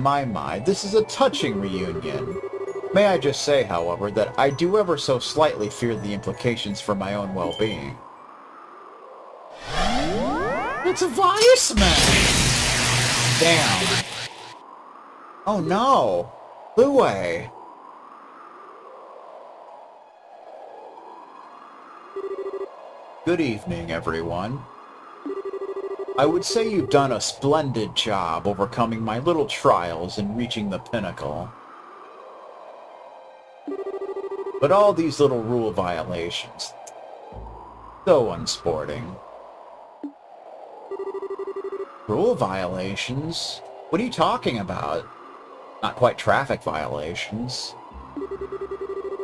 My, this is a touching reunion. May I just say, however, that I do ever so slightly fear the implications for my own well-being. It's a voicemail! Damn. Oh no! Lue! Good evening, everyone. I would say you've done a splendid job overcoming my little trials and reaching the pinnacle. But all these little rule violations, so unsporting. Rule violations? What are you talking about? Not quite traffic violations.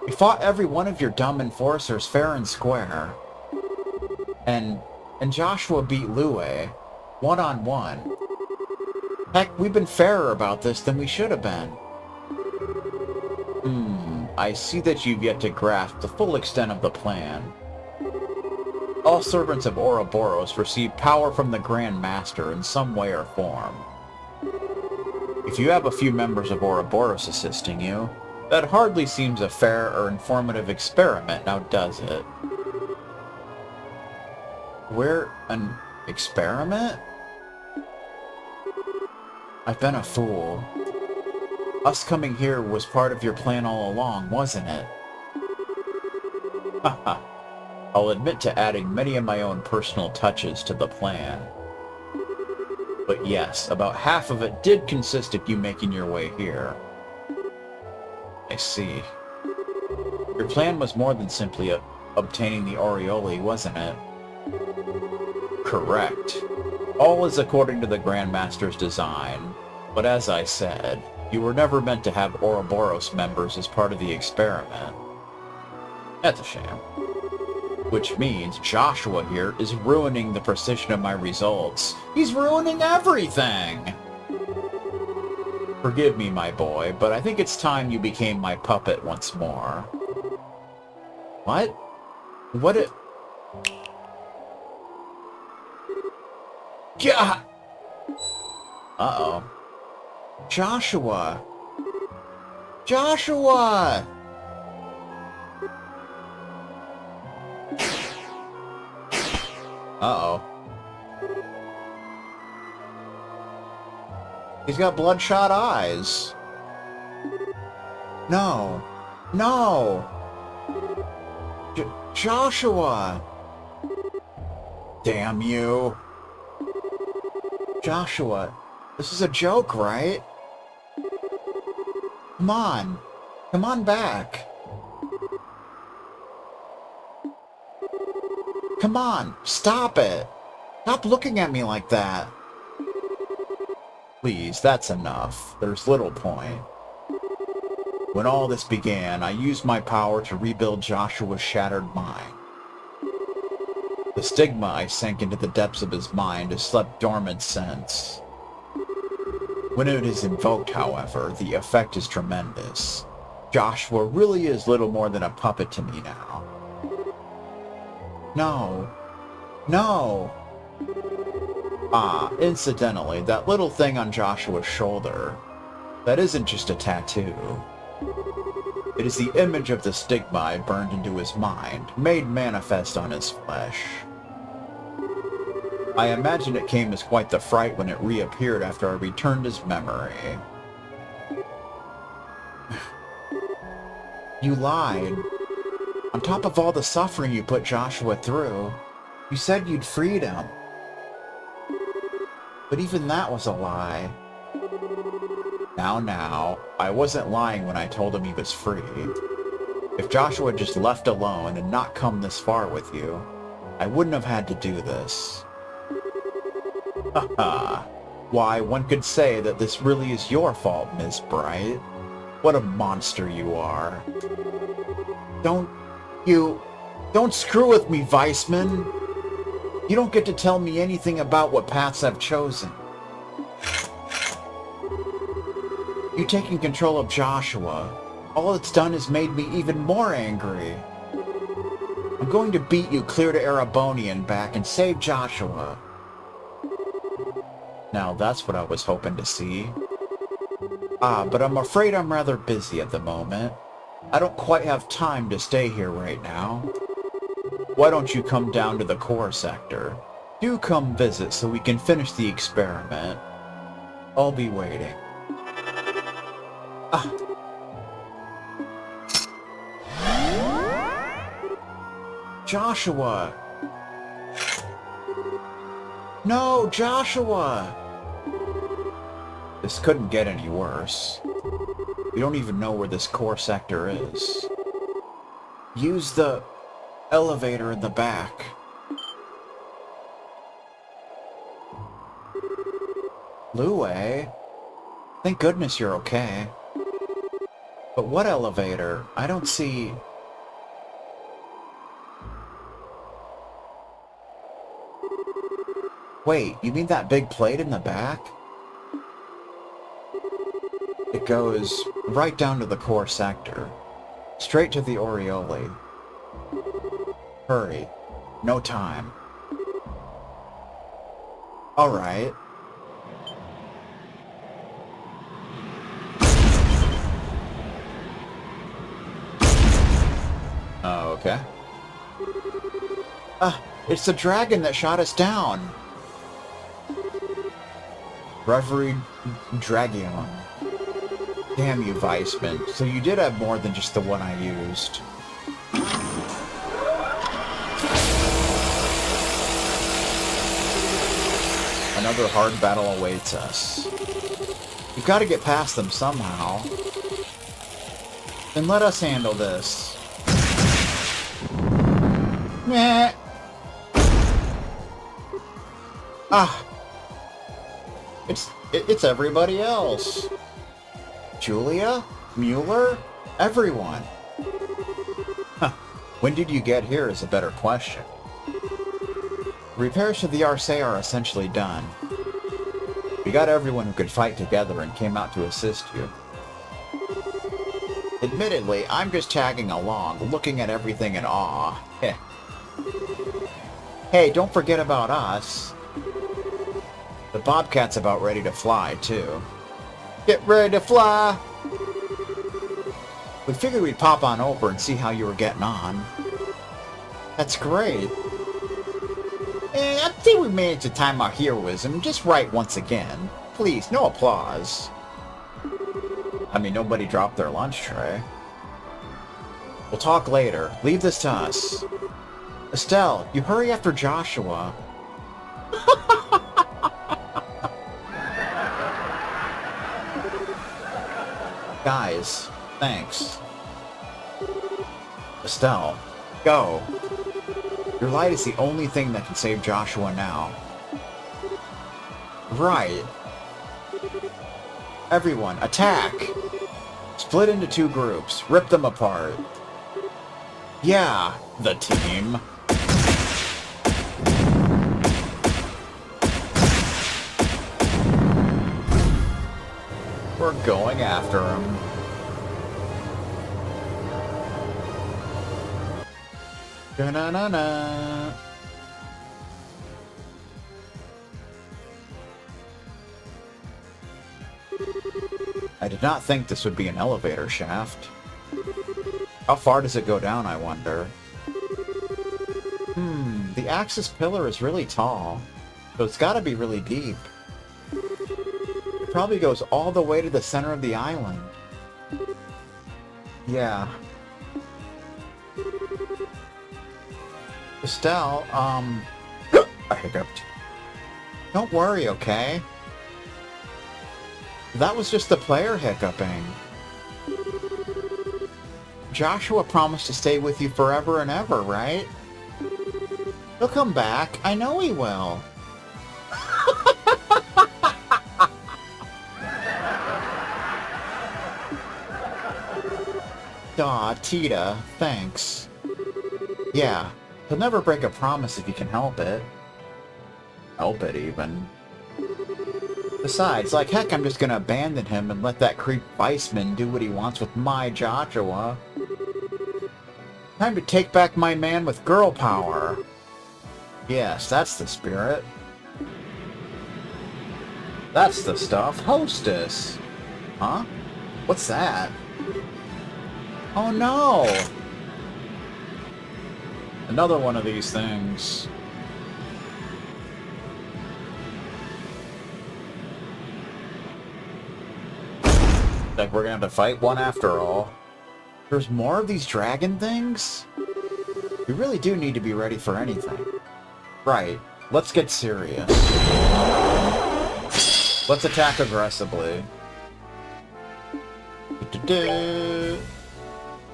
You fought every one of your dumb enforcers fair and square. And Joshua beat Lue, one-on-one. Heck, we've been fairer about this than we should have been. I see that you've yet to grasp the full extent of the plan. All servants of Ouroboros receive power from the Grand Master in some way or form. If you have a few members of Ouroboros assisting you, that hardly seems a fair or informative experiment, now does it? We're an experiment? I've been a fool. Us coming here was part of your plan all along, wasn't it? Haha. I'll admit to adding many of my own personal touches to the plan. But yes, about half of it did consist of you making your way here. I see. Your plan was more than simply obtaining the Aureole, wasn't it? Correct. All is according to the Grand Master's design, but as I said, you were never meant to have Ouroboros members as part of the experiment. That's a shame. Which means Joshua here is ruining the precision of my results. He's ruining everything! Forgive me, my boy, but I think it's time you became my puppet once more. What? What it... God! Uh-oh. Joshua! Joshua! Uh-oh. He's got bloodshot eyes. No. No! Joshua! Damn you. Joshua, this is a joke, right? Come on. Come on back. Come on, stop it. Stop looking at me like that. Please, that's enough. There's little point. When all this began, I used my power to rebuild Joshua's shattered mind. The stigma I sank into the depths of his mind has slept dormant since. When it is invoked, however, the effect is tremendous. Joshua really is little more than a puppet to me now. No. No! Ah, incidentally, that little thing on Joshua's shoulder, that isn't just a tattoo. It is the image of the stigma I burned into his mind, made manifest on his flesh. I imagine it came as quite the fright when it reappeared after I returned his memory. You lied. On top of all the suffering you put Joshua through, you said you'd freed him. But even that was a lie. Now, I wasn't lying when I told him he was free. If Joshua had just left alone and not come this far with you, I wouldn't have had to do this. Haha. Why, one could say that this really is your fault, Miss Bright. What a monster you are. Don't screw with me, Weissman. You don't get to tell me anything about what paths I've chosen. You taking control of Joshua, all it's done is made me even more angry. I'm going to beat you clear to Ereboni and back and save Joshua. Now that's what I was hoping to see. But I'm afraid I'm rather busy at the moment. I don't quite have time to stay here right now. Why don't you come down to the core sector? Do come visit so we can finish the experiment. I'll be waiting. Joshua! No, Joshua! This couldn't get any worse. We don't even know where this core sector is. Use the elevator in the back. Lue? Thank goodness you're okay. But what elevator? I don't see... Wait, you mean that big plate in the back? It goes right down to the core sector. Straight to the Oriole. Hurry. No time. Alright. Oh, okay. It's the dragon that shot us down. Reverie Dragion. Damn you, Weissman. So you did have more than just the one I used. Another hard battle awaits us. We've got to get past them somehow. Then let us handle this. Meh. It's everybody else. Julia? Mueller? Everyone. Huh. When did you get here is a better question. Repairs to the Arce are essentially done. We got everyone who could fight together and came out to assist you. Admittedly, I'm just tagging along, looking at everything in awe. Hey, don't forget about us. The Bobcat's about ready to fly, too. Get ready to fly! We figured we'd pop on over and see how you were getting on. That's great. I'd say we managed to time our heroism just right once again. Please, no applause. I mean, nobody dropped their lunch tray. We'll talk later. Leave this to us. Estelle, you hurry after Joshua. Guys, thanks. Estelle, go. Your light is the only thing that can save Joshua now. Right. Everyone, attack! Split into 2 groups. Rip them apart. Yeah, the team. We're going after him. Da-na-na-na. I did not think this would be an elevator shaft. How far does it go down, I wonder? The axis pillar is really tall, so it's gotta be really deep. It probably goes all the way to the center of the island. Yeah. Estelle, I hiccuped. Don't worry, okay? That was just the player hiccuping. Joshua promised to stay with you forever and ever, right? He'll come back. I know he will. Aw, Tita, thanks. Yeah, he'll never break a promise if he can help it. Help it, even. Besides, like heck, I'm just gonna abandon him and let that creep Weissman do what he wants with my Joshua. Time to take back my man with girl power. Yes, that's the spirit. That's the stuff. Hostess. Huh? What's that? Oh no! Another one of these things. Like we're gonna have to fight one after all. There's more of these dragon things? We really do need to be ready for anything. Right, let's get serious. Let's attack aggressively.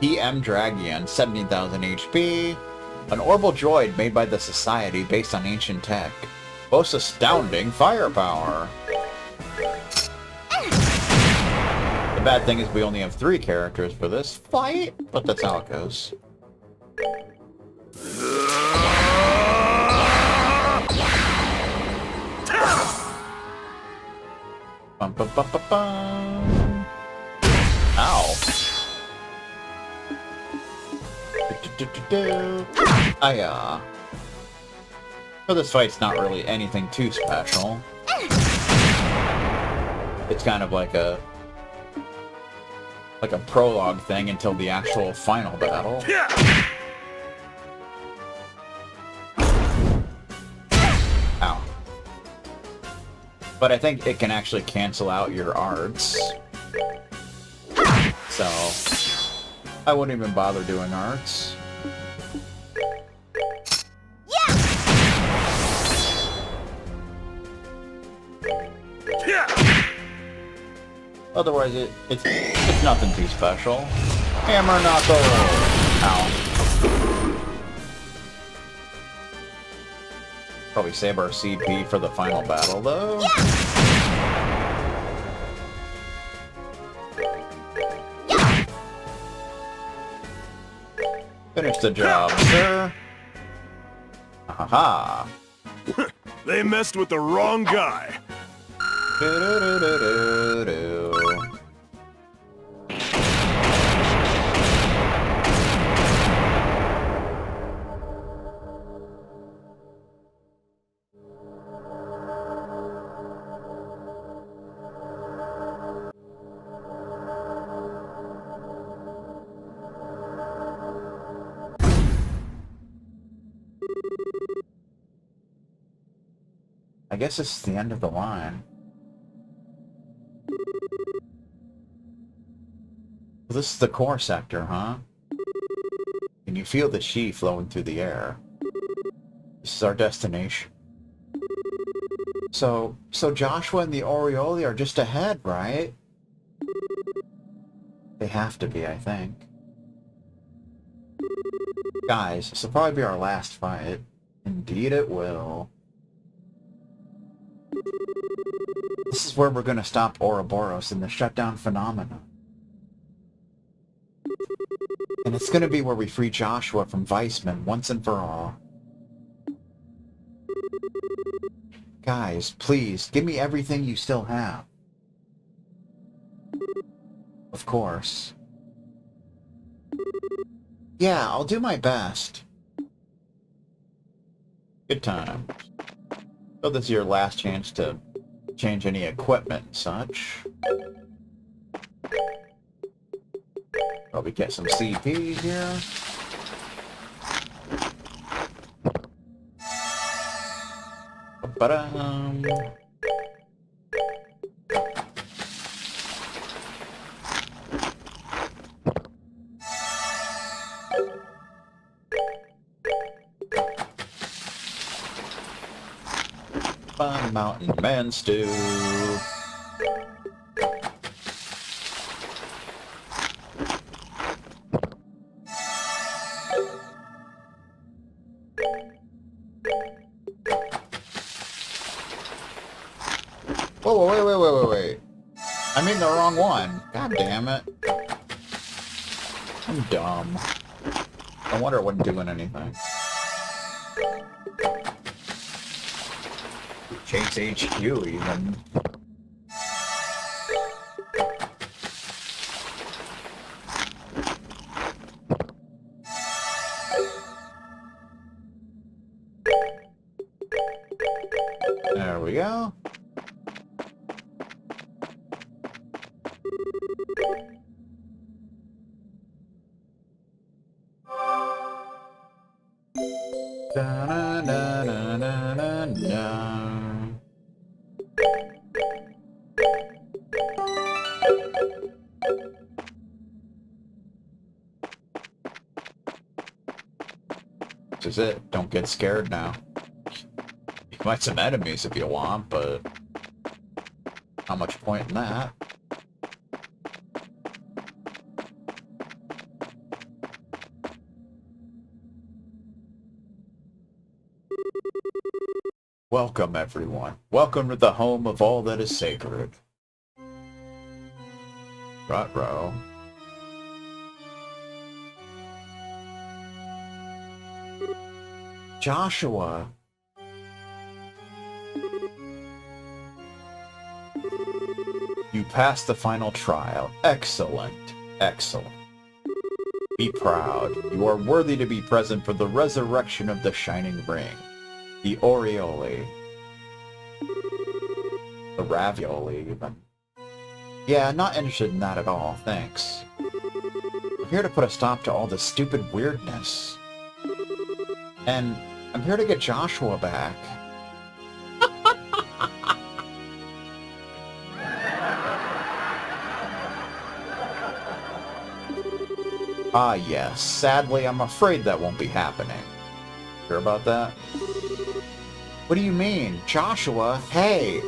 PM Dragion, 17,000 HP. An orbital droid made by the Society based on ancient tech. Boasts astounding firepower. The bad thing is we only have 3 characters for this fight, but that's how it goes. Bum, bum, bum, bum, bum. Ow. So this fight's not really anything too special. It's kind of like a prologue thing until the actual final battle. Ow. But I think it can actually cancel out your arts. So I wouldn't even bother doing arts. Otherwise, it's nothing too special. Hammer knuckle! Ow. Probably save our CP for the final battle, though. Finish the job, sir. Haha. They messed with the wrong guy. I guess this is the end of the line. This is the core sector, huh? Can you feel the chi flowing through the air? This is our destination. So Joshua and the Orioli are just ahead, right? They have to be, I think. Guys, this will probably be our last fight. Indeed it will. This is where we're going to stop Ouroboros and the shutdown phenomena. And it's going to be where we free Joshua from Weissman once and for all. Guys, please, give me everything you still have. Of course. Yeah, I'll do my best. Good times. So this is your last chance to change any equipment and such. Probably get some CP here. Ba-dum. Fun mountain man stew. Whoa, wait. I'm in the wrong one. God damn it. I'm dumb. No wonder it wasn't doing anything. Chase HQ even. There we go. This is it. Don't get scared now. You can fight some enemies if you want, but not much point in that. Welcome, everyone. Welcome to the home of all that is sacred. Ruh-roh. Joshua. You passed the final trial. Excellent. Excellent. Be proud. You are worthy to be present for the resurrection of the Shining Ring. The Oriole. The ravioli, even. Yeah, not interested in that at all, thanks. I'm here to put a stop to all this stupid weirdness. And I'm here to get Joshua back. Ah, yes. Sadly, I'm afraid that won't be happening. Sure about that? What do you mean? Joshua, hey!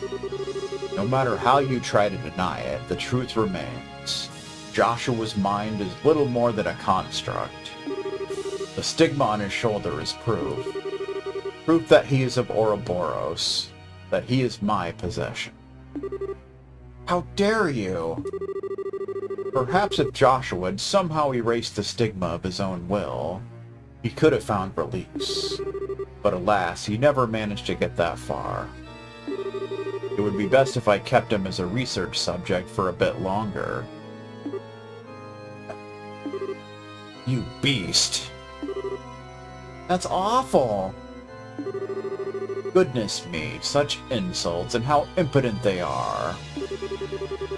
No matter how you try to deny it, the truth remains. Joshua's mind is little more than a construct. The stigma on his shoulder is proof. Proof that he is of Ouroboros. That he is my possession. How dare you! Perhaps if Joshua had somehow erased the stigma of his own will, he could have found release. But alas, he never managed to get that far. It would be best if I kept him as a research subject for a bit longer. You beast! That's awful! Goodness me, such insults, and how impotent they are.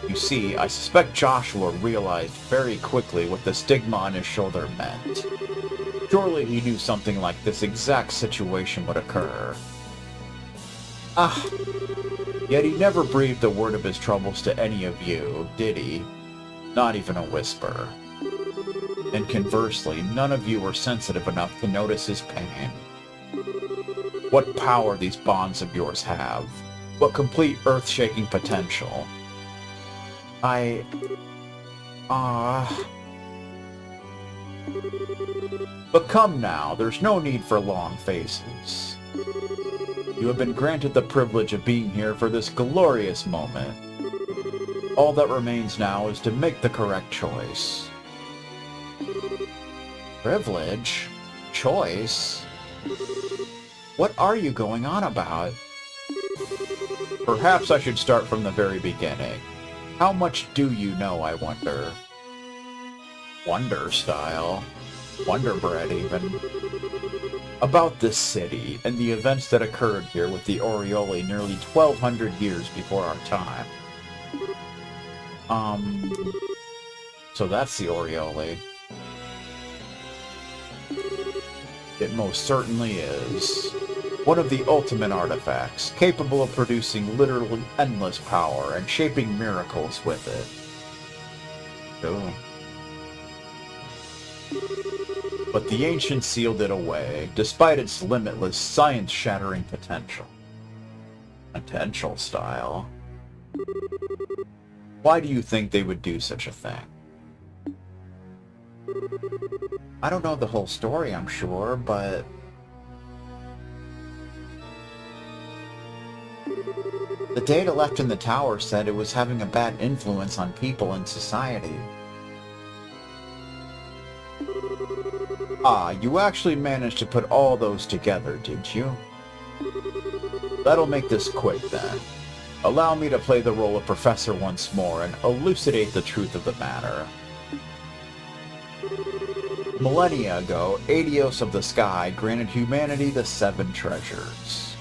You see, I suspect Joshua realized very quickly what the stigma on his shoulder meant. Surely he knew something like this exact situation would occur. Ah! Yet he never breathed a word of his troubles to any of you, did he? Not even a whisper. And conversely, none of you were sensitive enough to notice his pain. What power these bonds of yours have. What complete earth-shaking potential. But come now, there's no need for long faces. You have been granted the privilege of being here for this glorious moment. All that remains now is to make the correct choice. Privilege? Choice? What are you going on about? Perhaps I should start from the very beginning. How much do you know, I wonder? Wonder style. Wonder bread, even. About this city, and the events that occurred here with the Oriole nearly 1,200 years before our time. So that's the Oriole. It most certainly is. One of the ultimate artifacts, capable of producing literally endless power and shaping miracles with it. Ooh. But the ancients sealed it away, despite its limitless, science-shattering potential. Potential style. Why do you think they would do such a thing? I don't know the whole story, I'm sure, but... the data left in the tower said it was having a bad influence on people and society. Ah, you actually managed to put all those together, did you? That'll make this quick, then. Allow me to play the role of Professor once more and elucidate the truth of the matter. Millennia ago, Adios of the Sky granted humanity the 7 treasures.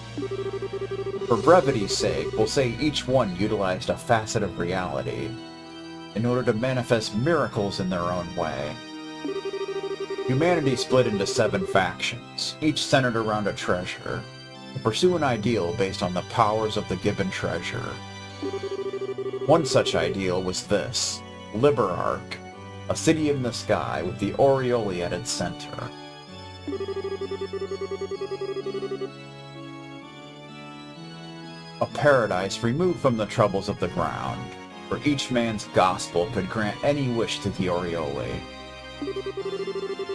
For brevity's sake, we'll say each one utilized a facet of reality. in order to manifest miracles in their own way. Humanity split into 7 factions, each centered around a treasure, to pursue an ideal based on the powers of the given treasure. One such ideal was this, Liberarch, a city in the sky with the Aureole at its center. A paradise removed from the troubles of the ground, where each man's gospel could grant any wish to the Aureole.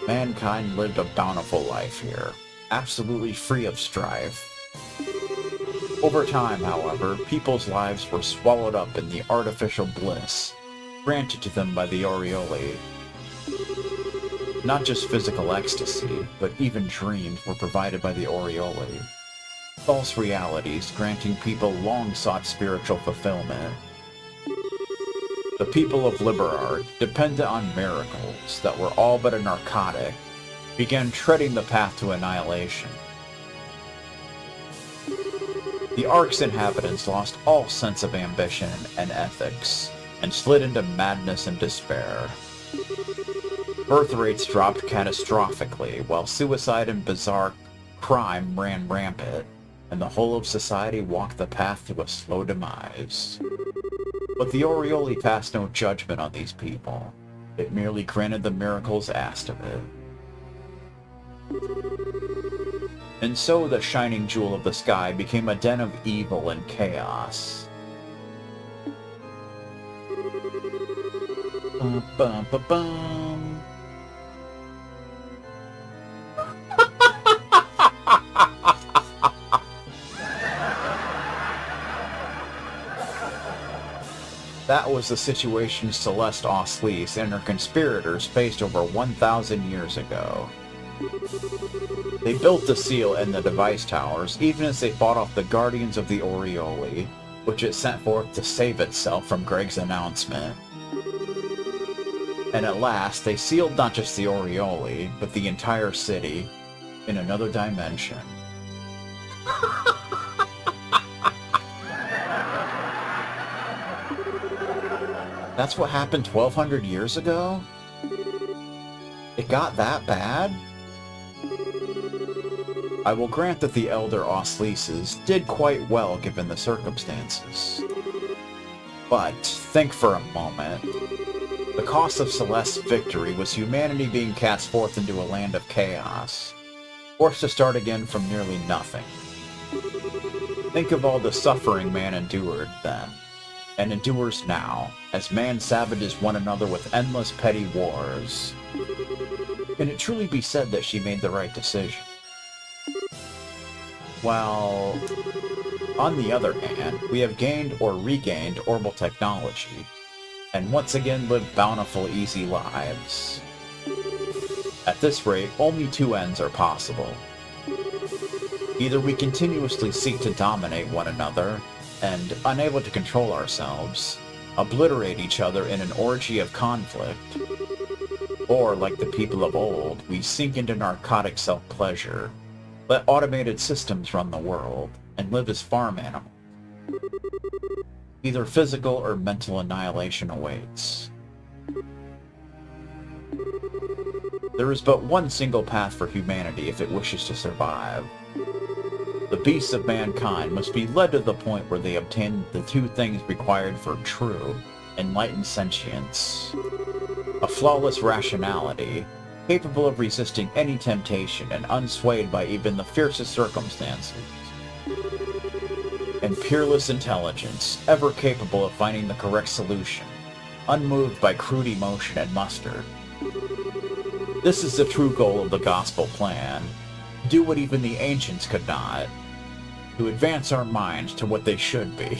Mankind lived a bountiful life here, absolutely free of strife. Over time, however, people's lives were swallowed up in the artificial bliss granted to them by the Aureole. Not just physical ecstasy, but even dreams were provided by the Aureole. False realities granting people long-sought spiritual fulfillment. The people of Liberarch, dependent on miracles that were all but a narcotic, began treading the path to annihilation. The Ark's inhabitants lost all sense of ambition and ethics, and slid into madness and despair. Birth rates dropped catastrophically, while suicide and bizarre crime ran rampant, and the whole of society walked the path to a slow demise. But the Aureole passed no judgment on these people. It merely granted the miracles asked of it. And so the shining jewel of the sky became a den of evil and chaos. Bum, bum, bum, bum. That was the situation Celeste Oslees and her conspirators faced over 1,000 years ago. They built the seal and the device towers, even as they fought off the guardians of the Aureole, which it sent forth to save itself from Greg's announcement. And at last, they sealed not just the Aureole, but the entire city, in another dimension. That's what happened 1,200 years ago? It got that bad? I will grant that the Elder Osleeses did quite well given the circumstances. But, think for a moment. The cost of Celeste's victory was humanity being cast forth into a land of chaos, forced to start again from nearly nothing. Think of all the suffering man endured then, and endures now, as man savages one another with endless petty wars. Can it truly be said that she made the right decision? Well, on the other hand, we have gained or regained orbital technology, and once again lived bountiful, easy lives. At this rate, only 2 ends are possible. Either we continuously seek to dominate one another, and, unable to control ourselves, obliterate each other in an orgy of conflict, or, like the people of old, we sink into narcotic self-pleasure, let automated systems run the world, and live as farm animals. Either physical or mental annihilation awaits. There is but one single path for humanity if it wishes to survive. The beasts of mankind must be led to the point where they obtain the 2 things required for true, enlightened sentience. A flawless rationality, capable of resisting any temptation and unswayed by even the fiercest circumstances. And peerless intelligence, ever capable of finding the correct solution, unmoved by crude emotion and mustard. This is the true goal of the gospel plan. Do what even the ancients could not. To advance our minds to what they should be.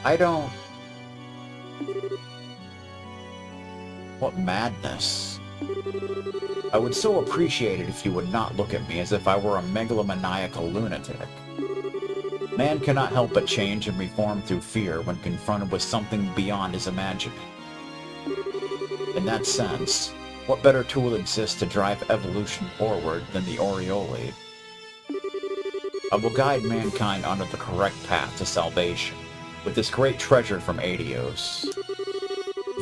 I don't... What madness. I would so appreciate it if you would not look at me as if I were a megalomaniacal lunatic. Man cannot help but change and reform through fear when confronted with something beyond his imagining. In that sense, What better tool exists to drive evolution forward than the Oriole? I will guide mankind onto the correct path to salvation, with this great treasure from Adios.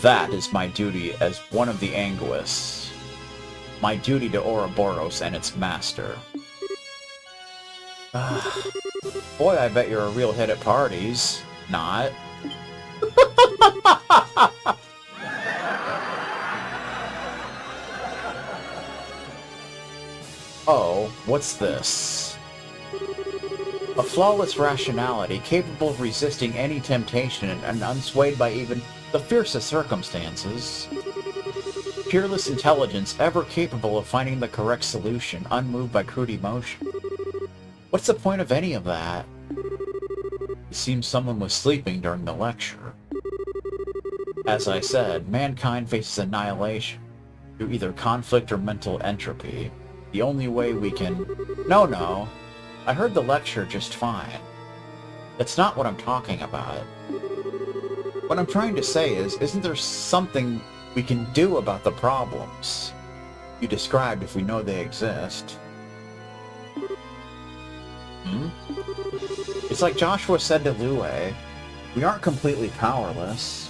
That is my duty as one of the Anguis. My duty to Ouroboros and its master. Boy, I bet you're a real hit at parties. Not. Oh, what's this? A flawless rationality capable of resisting any temptation and unswayed by even the fiercest circumstances. Peerless intelligence ever capable of finding the correct solution, unmoved by crude emotion. What's the point of any of that? It seems someone was sleeping during the lecture. As I said, mankind faces annihilation through either conflict or mental entropy. The only way we can... No. I heard the lecture just fine. That's not what I'm talking about. What I'm trying to say is, isn't there something we can do about the problems you described if we know they exist? It's like Joshua said to Lue, we aren't completely powerless.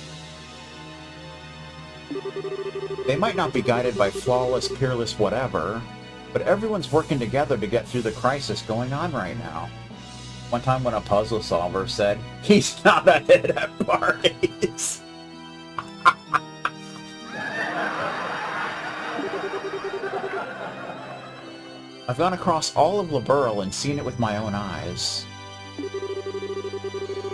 They might not be guided by flawless, peerless whatever, but everyone's working together to get through the crisis going on right now. One time when a puzzle solver said, he's not a hit at parties. I've gone across all of Liberl and seen it with my own eyes.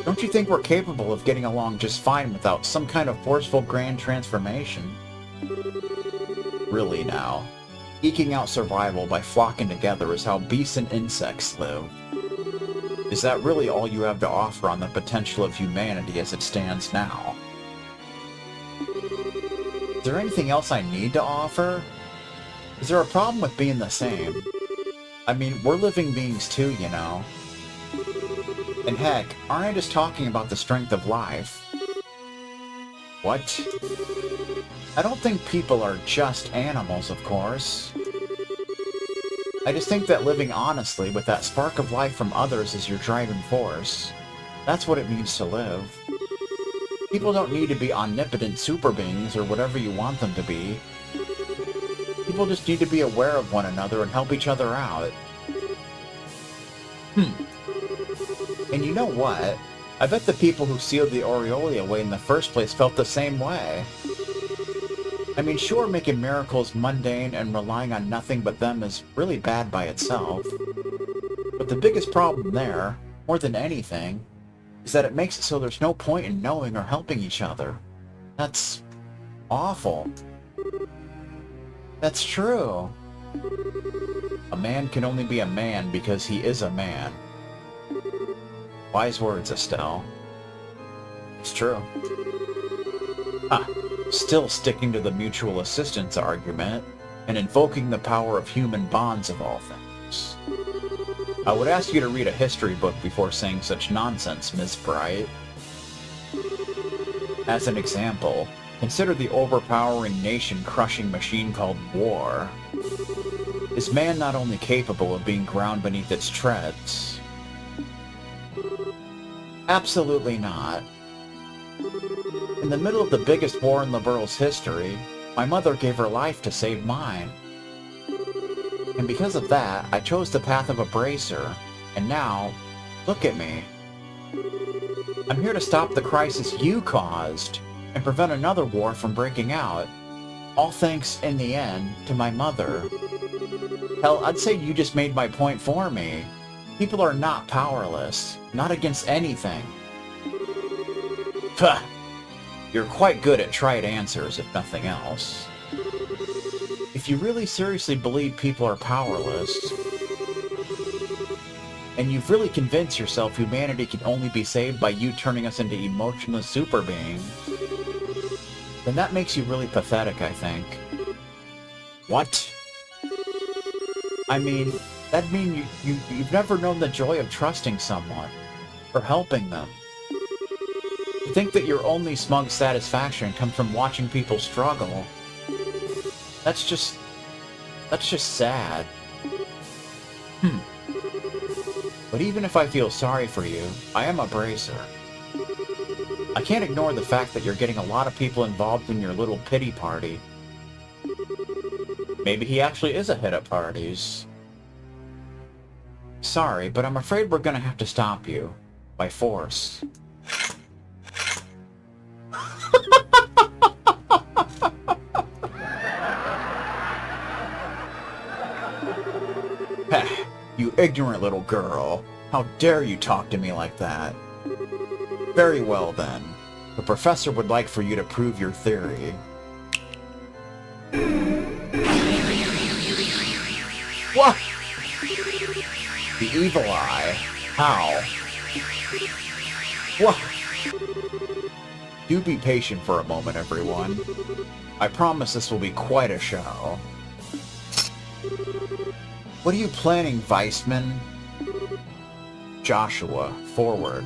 Don't you think we're capable of getting along just fine without some kind of forceful grand transformation? Really now. Eking out survival by flocking together is how beasts and insects live. Is that really all you have to offer on the potential of humanity as it stands now? Is there anything else I need to offer? Is there a problem with being the same? I mean, we're living beings too, you know. And heck, aren't I just talking about the strength of life? What? I don't think people are just animals, of course. I just think that living honestly with that spark of life from others is your driving force. That's what it means to live. People don't need to be omnipotent super beings or whatever you want them to be. People just need to be aware of one another and help each other out. And you know what? I bet the people who sealed the Oriole away in the first place felt the same way. I mean, sure, making miracles mundane and relying on nothing but them is really bad by itself. But the biggest problem there, more than anything, is that it makes it so there's no point in knowing or helping each other. That's awful. That's true. A man can only be a man because he is a man. Wise words, Estelle. It's true. Still sticking to the mutual assistance argument, and invoking the power of human bonds of all things. I would ask you to read a history book before saying such nonsense, Miss Bright. As an example, consider the overpowering nation-crushing machine called war. Is man not only capable of being ground beneath its treads? Absolutely not. In the middle of the biggest war in Liberl's history, my mother gave her life to save mine. And because of that, I chose the path of a bracer, and now, look at me. I'm here to stop the crisis you caused, and prevent another war from breaking out. All thanks, in the end, to my mother. Hell, I'd say you just made my point for me. People are not powerless, not against anything. Puh! You're quite good at trite answers, if nothing else. If you really seriously believe people are powerless, and you've really convinced yourself humanity can only be saved by you turning us into emotionless super beings, then that makes you really pathetic, I think. What? I mean, that'd mean you've never known the joy of trusting someone, or helping them. You think that your only smug satisfaction comes from watching people struggle. That's just sad. But even if I feel sorry for you, I am a bracer. I can't ignore the fact that you're getting a lot of people involved in your little pity party. Maybe he actually is a hit at parties. Sorry, but I'm afraid we're gonna have to stop you. By force. Heh, you ignorant little girl. How dare you talk to me like that? Very well then. The professor would like for you to prove your theory. What? The evil eye? How? What? Do be patient for a moment, everyone. I promise this will be quite a show. What are you planning, Weissman? Joshua, forward.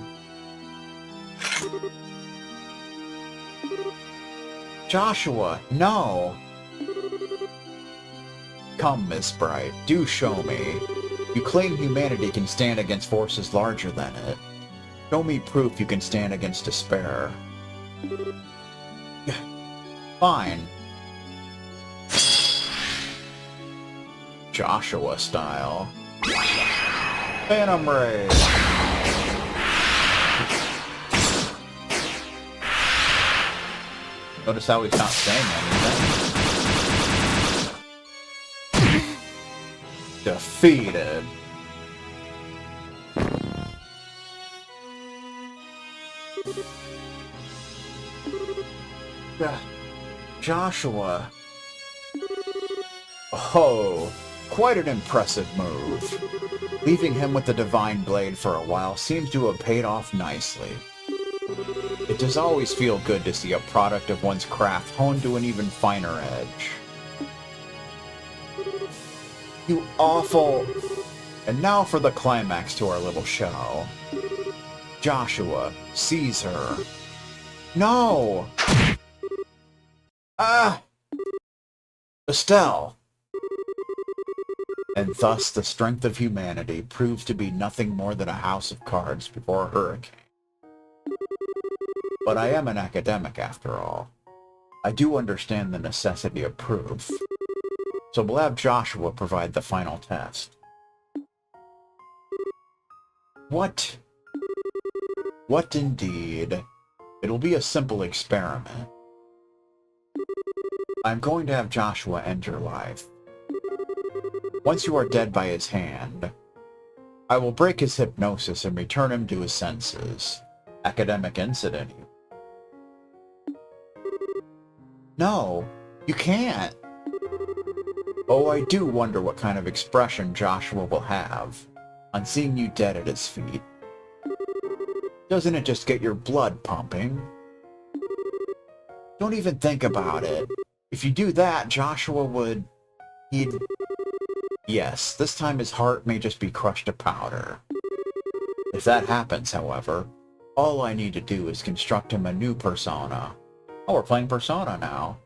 Joshua, no! Come, Miss Bright, do show me. You claim humanity can stand against forces larger than it. Show me proof you can stand against despair. Fine. Joshua style. Phantom Ray! Notice how he's not saying anything. Defeated. Joshua. Oh, quite an impressive move. Leaving him with the Divine Blade for a while seems to have paid off nicely. It does always feel good to see a product of one's craft honed to an even finer edge. You awful... And now for the climax to our little show. Joshua sees her. No! Ah! Estelle! And thus the strength of humanity proves to be nothing more than a house of cards before a hurricane. But I am an academic after all. I do understand the necessity of proof. So we'll have Joshua provide the final test. What? What indeed? It'll be a simple experiment. I'm going to have Joshua end your life. Once you are dead by his hand, I will break his hypnosis and return him to his senses. Academic incident. No, you can't. Oh, I do wonder what kind of expression Joshua will have on seeing you dead at his feet. Doesn't it just get your blood pumping? Don't even think about it. If you do that, Joshua would... He'd... Yes, this time his heart may just be crushed to powder. If that happens, however, all I need to do is construct him a new persona. Oh, we're playing Persona now.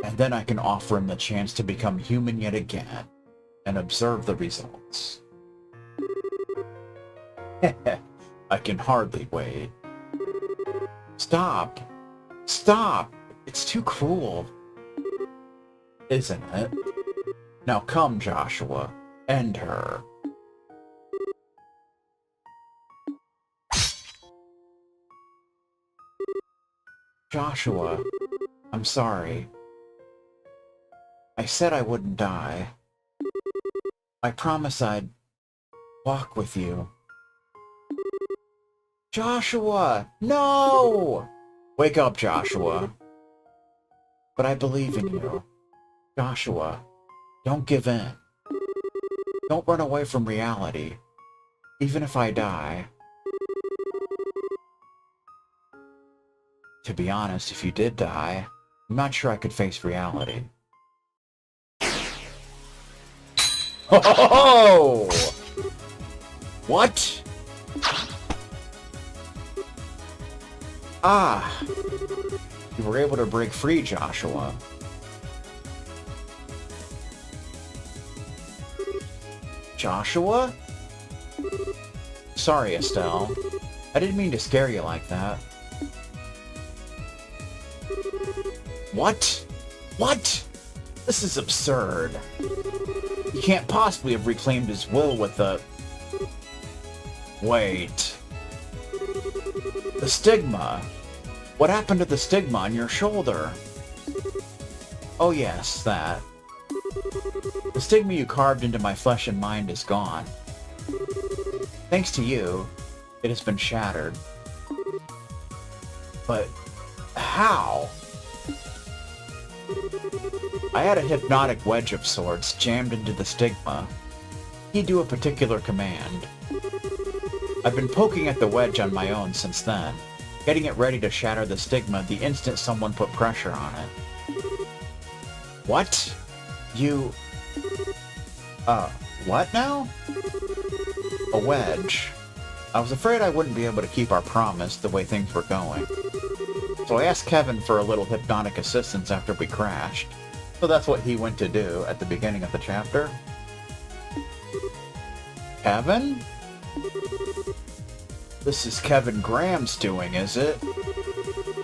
And then I can offer him the chance to become human yet again, and observe the results. I can hardly wait. Stop! Stop! It's too cruel. Isn't it? Now come, Joshua. End her. Joshua, I'm sorry. I said I wouldn't die. I promise I'd walk with you. Joshua! No! Wake up, Joshua. But I believe in you. Joshua, don't give in. Don't run away from reality, even if I die. To be honest, if you did die, I'm not sure I could face reality. Oh! What? Ah! You were able to break free, Joshua. Joshua? Sorry, Estelle. I didn't mean to scare you like that. What? What? This is absurd. He can't possibly have reclaimed his will with the... Wait. The stigma. What happened to the stigma on your shoulder? Oh yes, that. The stigma you carved into my flesh and mind is gone. Thanks to you, it has been shattered. But how? I had a hypnotic wedge of sorts jammed into the stigma. He'd do a particular command. I've been poking at the wedge on my own since then, getting it ready to shatter the stigma the instant someone put pressure on it. What? You... what now? A wedge. I was afraid I wouldn't be able to keep our promise the way things were going. So I asked Kevin for a little hypnotic assistance after we crashed. So that's what he went to do at the beginning of the chapter. Kevin? This is Kevin Graham's doing, is it?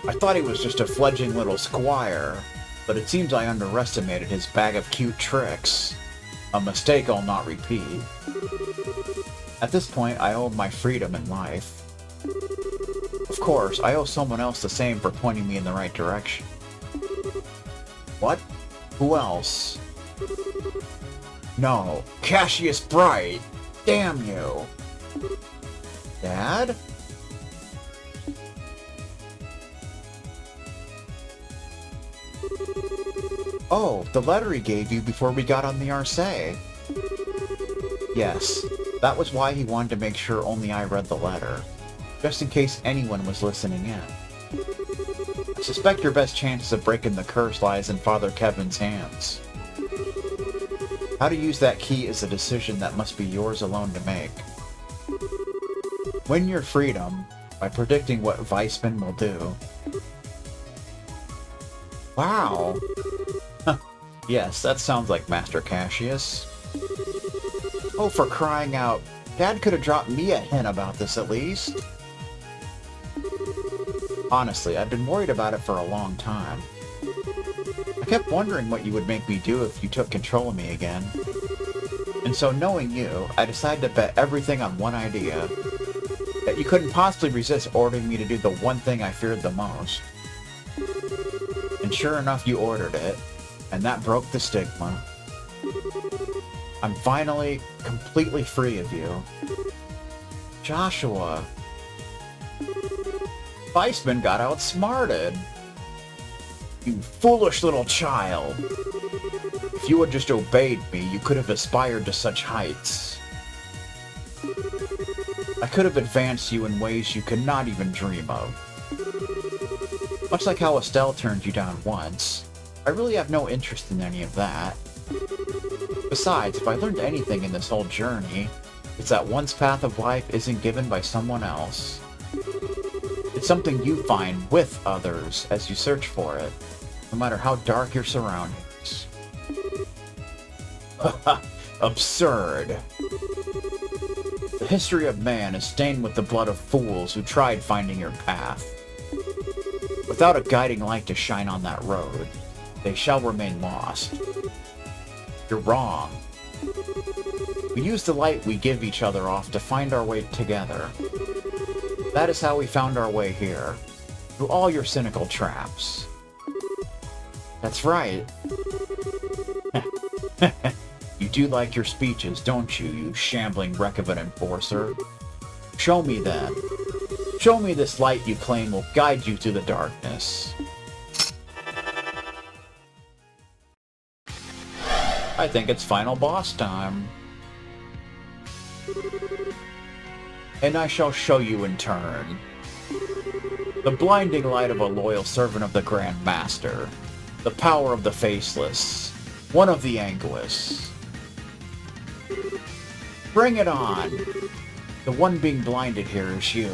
I thought he was just a fledgling little squire, but it seems I underestimated his bag of cute tricks. A mistake I'll not repeat. At this point, I owe my freedom in life. Of course, I owe someone else the same for pointing me in the right direction. What? Who else? No, Cassius Bright! Damn you! Dad? Oh, the letter he gave you before we got on the Arcee. Yes, that was why he wanted to make sure only I read the letter, just in case anyone was listening in. I suspect your best chances of breaking the curse lies in Father Kevin's hands. How to use that key is a decision that must be yours alone to make. Win your freedom by predicting what Weissman will do. Wow! Yes, that sounds like Master Cassius. Oh, for crying out, Dad could have dropped me a hint about this at least. Honestly, I've been worried about it for a long time. I kept wondering what you would make me do if you took control of me again. And so knowing you, I decided to bet everything on one idea. That you couldn't possibly resist ordering me to do the one thing I feared the most. And sure enough, you ordered it, and that broke the stigma. I'm finally completely free of you. Joshua. Weissman got outsmarted. You foolish little child. If you had just obeyed me, you could have aspired to such heights. I could have advanced you in ways you could not even dream of. Much like how Estelle turned you down once, I really have no interest in any of that. Besides, if I learned anything in this whole journey, it's that one's path of life isn't given by someone else. It's something you find with others as you search for it, no matter how dark your surroundings. Absurd. The history of man is stained with the blood of fools who tried finding your path. Without a guiding light to shine on that road, they shall remain lost. You're wrong. We use the light we give each other off to find our way together. That is how we found our way here, through all your cynical traps. That's right. You do like your speeches, don't you, you shambling wreck of an enforcer? Show me then. Show me this light you claim will guide you through the darkness. I think it's final boss time. And I shall show you in turn. The blinding light of a loyal servant of the Grand Master. The power of the Faceless. One of the Anguists. Bring it on! The one being blinded here is you.